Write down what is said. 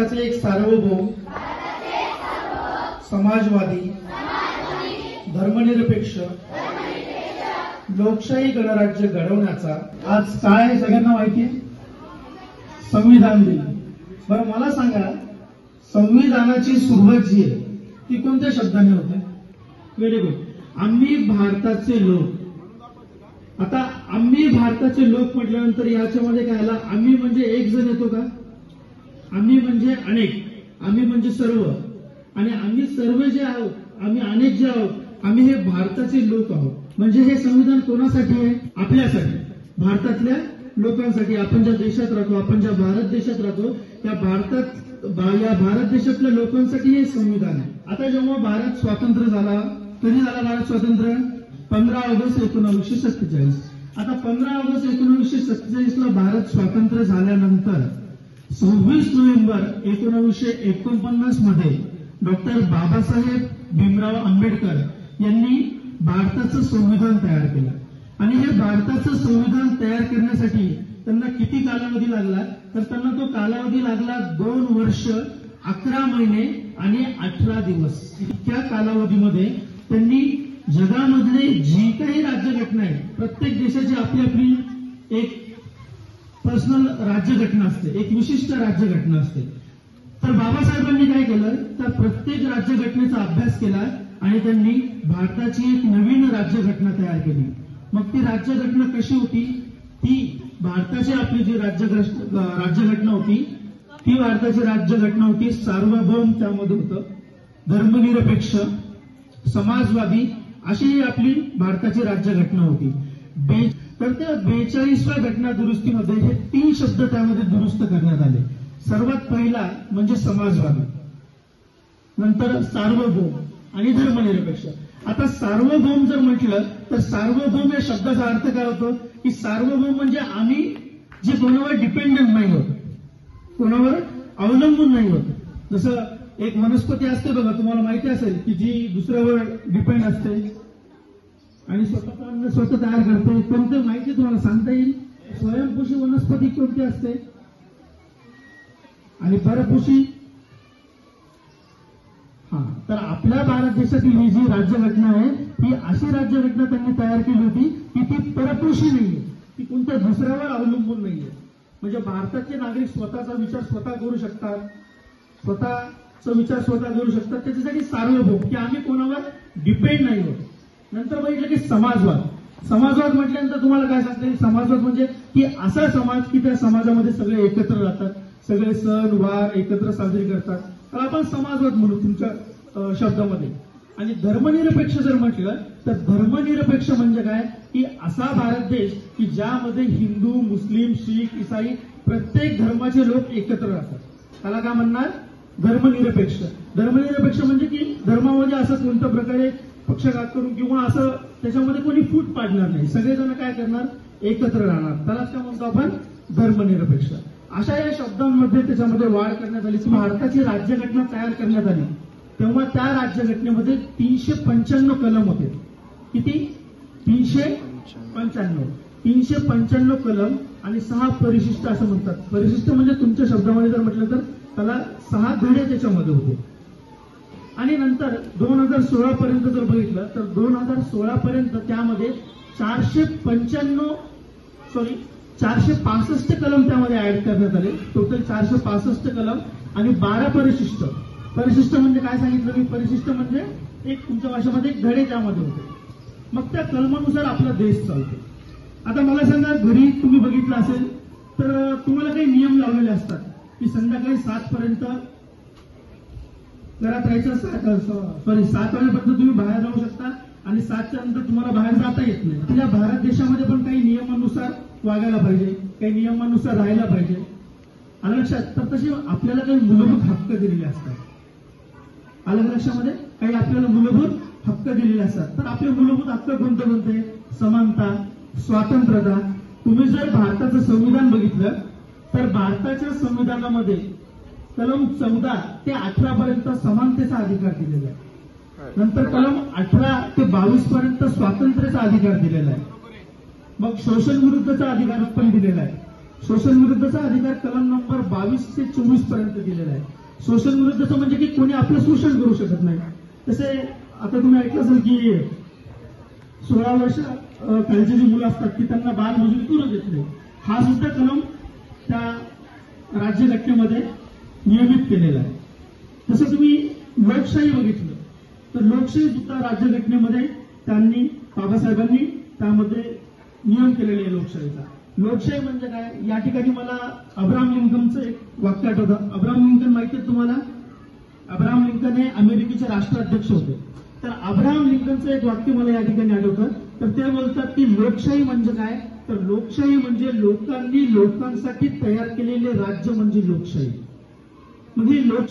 भारताचे एक सार्वभौम समाजवादी धर्मनिरपेक्ष लोकशाही गणराज्य घडवण्याचा आज काय सगळ्यांना माहिती आहे, संविधान दिन. बरं मला सांगा, संविधानाची सुरुवात जी आहे ती कोणत्या शब्दाने होते? Very good. आम्ही भारताचे लोक. आता आम्ही भारताचे लोक म्हटल्यानंतर याच्यामध्ये काय आला? आम्ही म्हणजे एक जण येतो का? आम्ही म्हणजे अनेक, आम्ही म्हणजे सर्व, आणि आम्ही सर्व जे आहोत, आम्ही अनेक जे आहोत, आम्ही हे भारताचे लोक आहोत. म्हणजे हे संविधान कोणासाठी आहे? आपल्यासाठी, भारतातल्या लोकांसाठी. आपण ज्या देशात राहतो, आपण ज्या भारत देशात राहतो, त्या या भारत देशातल्या लोकांसाठी हे संविधान आहे. आता जेव्हा भारत स्वतंत्र झाला, कधी झाला भारत स्वतंत्र? 15 ऑगस्ट 1947. आता 15 ऑगस्ट 1947 ला भारत स्वतंत्र झाल्यानंतर 26 नोव्हेंबर 1949 मध्ये डॉक्टर बाबासाहेब भीमराव आंबेडकर यांनी भारताचं संविधान तयार केलं. आणि हे भारताचं संविधान तयार करण्यासाठी त्यांना किती कालावधी लागला? तर त्यांना तो कालावधी लागला 2 वर्ष 11 महिने आणि 18 दिवस. इतक्या कालावधीमध्ये त्यांनी जगामधले जी काही राज्यघटना आहे, प्रत्येक देशाची आपली आपली एक पर्सनल राज्यघटना असते, एक विशिष्ट राज्यघटना असते. तर बाबासाहेबांनी काय केलं? तर प्रत्येक राज्यघटनेचा अभ्यास केला आणि त्यांनी भारताची एक नवीन राज्यघटना तयार केली. मग ती राज्यघटना कशी होती? ती भारताची आपली जी राज्यघटना होती, ती भारताची राज्यघटना होती सार्वभौम, त्यामध्ये होतं धर्मनिरपेक्ष, समाजवादी, अशी ही आपली भारताची राज्यघटना होती. तर त्या 42व्या घटना दुरुस्तीमध्ये हे 3 शब्द त्यामध्ये दुरुस्त करण्यात आले. सर्वात पहिला म्हणजे समाजवादी, नंतर सार्वभौम आणि धर्मनिरपेक्ष. आता सार्वभौम जर म्हटलं तर सार्वभौम या शब्दाचा अर्थ काय होतो? की सार्वभौम म्हणजे आम्ही जे कोणावर डिपेंडंट नाही होत, कोणावर अवलंबून नाही होत. जसं एक वनस्पती असते बघा, तुम्हाला माहिती असेल, की जी दुसऱ्यावर डिपेंड असते आणि स्वतः तयार करते. कोणते माहिती तुम्हाला सांगता येईल? स्वयंपोषी वनस्पती कोणती असते आणि परपोषी? तर आपल्या भारत देशातील ही जी राज्यघटना आहे, ही अशी राज्यघटना त्यांनी तयार केली होती की ती परपोषी नाहीये, ती कोणत्या दुसऱ्यावर अवलंबून नाहीये. म्हणजे भारताचे नागरिक स्वतःचा विचार स्वतः करू शकतात, स्वतःचा विचार स्वतः करू शकतात. त्याच्यासाठी सार्वभौम, की आम्ही कोणावर डिपेंड नाही होत. नंतर बघितलं की समाजवाद. समाजवाद म्हटल्यानंतर तुम्हाला काय सांगता येईल? समाजवाद म्हणजे की असा समाज की त्या समाजामध्ये सगळे एकत्र राहतात, सगळे सण वार एकत्र साजरे करतात, तर आपण समाजवाद म्हणू तुमच्या शब्दामध्ये. आणि धर्मनिरपेक्ष जर म्हटलं तर धर्मनिरपेक्ष म्हणजे काय? की असा भारत देश की ज्यामध्ये हिंदू, मुस्लिम, शीख, ईसाई प्रत्येक धर्माचे लोक एकत्र राहतात. त्याला काय म्हणणार? धर्मनिरपेक्ष. धर्मनिरपेक्ष म्हणजे की धर्मामध्ये असं कोणत्या प्रकारे पक्षघात करून किंवा असं त्याच्यामध्ये कोणी फूट पाडणार नाही, सगळेजण काय करणार? एकत्र राहणार. त्यालाच काय म्हणतो आपण? धर्मनिरपेक्ष. अशा या शब्दांमध्ये त्याच्यामध्ये वाढ करण्यात आली. भारताची राज्यघटना तयार करण्यात आली तेव्हा त्या राज्यघटनेमध्ये 395 कलम होते. किती? 395 कलम आणि 6 परिशिष्ट असं म्हणतात. परिशिष्ट म्हणजे तुमच्या शब्दामध्ये जर म्हटलं तर त्याला 6 धडे त्याच्यामध्ये होते. आणि नंतर 2016 पर्यंत जर बघितलं तर 2016 पर्यंत त्यामध्ये 465 कलम त्यामध्ये ऍड करण्यात आले. टोटल 465 कलम आणि 12 परिशिष्ट. परिशिष्ट म्हणजे काय सांगितलं मी? परिशिष्ट म्हणजे एक तुमच्या भाषेमध्ये एक धडे त्यामध्ये होते. मग त्या कलमानुसार आपला देश चालतो. आता मला सांगा, घरी तुम्ही बघितलं असेल तर तुम्हाला काही नियम लावलेले असतात की संध्याकाळी 7 पर्यंत घरात राहायचं. 7 वाजेपर्यंत तुम्ही बाहेर राहू शकता आणि 7च्या नंतर तुम्हाला बाहेर जाता येत नाही. आपल्या भारत देशामध्ये पण काही नियमानुसार वागायला पाहिजे, काही नियमानुसार राहायला पाहिजे. आलं लक्षात? तर तसे आपल्याला काही मूलभूत हक्क दिलेले असतात. आलं लक्षामध्ये? काही आपल्याला मूलभूत हक्क दिलेले असतात. तर आपले मूलभूत हक्क कोणते कोणते? समानता, स्वातंत्र्यता. तुम्ही जर भारताचं संविधान बघितलं तर भारताच्या संविधानामध्ये कलम 14 ते 18 पर्यंत समानतेचा अधिकार दिलेला आहे. नंतर कलम 18 ते 22 पर्यंत स्वातंत्र्याचा अधिकार दिलेला आहे. मग शोषण विरुद्धचा अधिकार पण दिलेला आहे. शोषण विरुद्धचा अधिकार कलम नंबर 22 ते 24 पर्यंत दिलेला आहे. शोषण विरुद्धचं म्हणजे की कोणी आपलं शोषण करू शकत नाही. तसे आता तुम्ही ऐकलं असेल की 16 वर्ष खालची जी मुलं असतात की त्यांना बालमजुरी करू देत नाही. हा सुद्धा कलम त्या राज्यघटनेमध्ये नियमित केलेला आहे. तसं तुम्ही लोकशाही बघितलं तर लोकशाही सुद्धा राज्यघटनेमध्ये त्यांनी बाबासाहेबांनी त्यामध्ये नियम केलेले आहे लोकशाहीचा. लोकशाही म्हणजे काय, या ठिकाणी मला अब्राहम लिंकनचं एक वाक्य आठवतं. अब्राहम लिंकन माहिती आहे तुम्हाला? अब्राहम लिंकन हे अमेरिकेचे राष्ट्राध्यक्ष होते. तर अब्राहम लिंकनचं एक वाक्य मला या ठिकाणी आठवतं. तर ते बोलतात की लोकशाही म्हणजे काय, तर लोकशाही म्हणजे लोकांनी लोकांसाठी तयार केलेले राज्य म्हणजे लोकशाही. म्हणजे लोक